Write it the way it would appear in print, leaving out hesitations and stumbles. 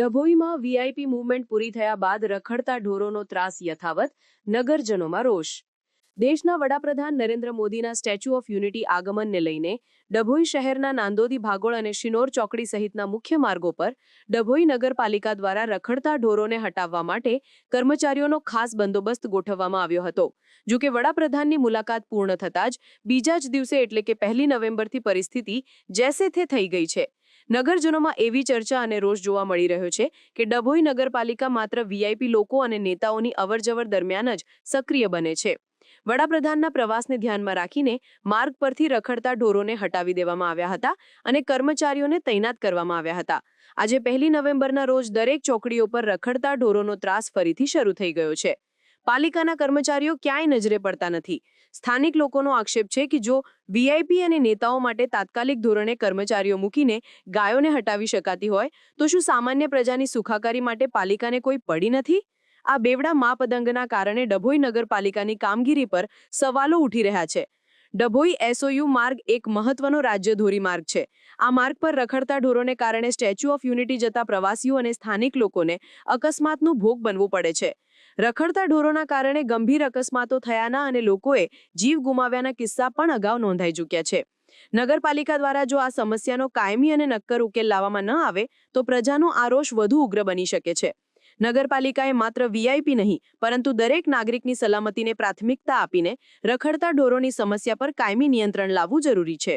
ડભોઈમાં VIP movement પૂરી થયા બાદ રખડતા ઢોરોનો ત્રાસ યથાવત, નગરજનોમાં રોષ. દેશના વડાપ્રધાન નરેન્દ્ર મોદીના સ્ટેચ્યુ ઓફ યુનિટી આગમનને લઈને ડભોઈ શહેરના નાંદોદી ભાગોળ અને શિનોર ચોકડી સહિતના મુખ્ય માર્ગો પર ડભોઈ નગરપાલિકા દ્વારા રખડતા ઢોરોને હટાવવા માટે કર્મચારીઓનો ખાસ બંદોબસ્ત ગોઠવવામાં આવ્યો હતો. જો કે વડાપ્રધાનની મુલાકાત પૂર્ણ થતાં જ બીજા જ દિવસે એટલે કે 1 નવેમ્બરથી પરિસ્થિતિ જેસે તે થઈ ગઈ છે. નગરજનોમાં એવી ચર્ચા અને રોષ જોવા મળી રહ્યો છે કે ડભોઈ નગરપાલિકા માત્ર વીઆઈપી લોકો અને નેતાઓની અવરજવર દરમિયાન જ સક્રિય બને છે. વડાપ્રધાનના પ્રવાસને ધ્યાનમાં રાખીને માર્ગ પરથી રખડતા ઢોરોને હટાવી દેવામાં આવ્યા હતા અને કર્મચારીઓને તૈનાત કરવામાં આવ્યા હતા. આજે 1 નવેમ્બરના રોજ દરેક ચોકડીઓ પર રખડતા ઢોરોનો ત્રાસ ફરીથી શરૂ થઈ ગયો છે. પાલિકાના કર્મચારીઓ ક્યાંય નજરે પડતા નથી. સ્થાનિક લોકોનો આક્ષેપ છે કે જો વીઆઈપી અને નેતાઓ માટે તાત્કાલિક ધોરણે કર્મચારીઓ મૂકીને ગાયોને હટાવી શકાતી હોય તો શું સામાન્ય પ્રજાની સુખાકારી માટે પાલિકાને કોઈ પડી નથી? આ બેવડા માપદંડના કારણે ડભોઈ નગરપાલિકાની કામગીરી પર સવાલો ઉઠી રહ્યા છે. ડભોઈ એસઓયુ માર્ગ એક મહત્વનો રાજ્ય ધોરીમાર્ગ છે. આ માર્ગ પર રખડતા ઢોરોને કારણે સ્ટેચ્યુ ઓફ યુનિટી જતા પ્રવાસીઓ અને સ્થાનિક લોકોને અકસ્માતનો ભોગ બનવું પડે છે. રખડતા ઢોરોના કારણે ગંભીર અકસ્માતો થયાના અને લોકોએ જીવ ગુમાવ્યાના કિસ્સા પણ અગાઉ નોંધાઈ ચૂક્યા છે. નગરપાલિકા દ્વારા જો આ સમસ્યાનો કાયમી અને નક્કર ઉકેલ લાવવામાં ન આવે તો પ્રજાનો આક્રોશ વધુ ઉગ્ર બની શકે છે. નગરપાલિકાએ માત્ર વીઆઈપી નહીં પરંતુ દરેક નાગરિકની સલામતીને પ્રાથમિકતા આપીને રખડતા ઢોરોની સમસ્યા પર કાયમી નિયંત્રણ લાવવું જરૂરી છે.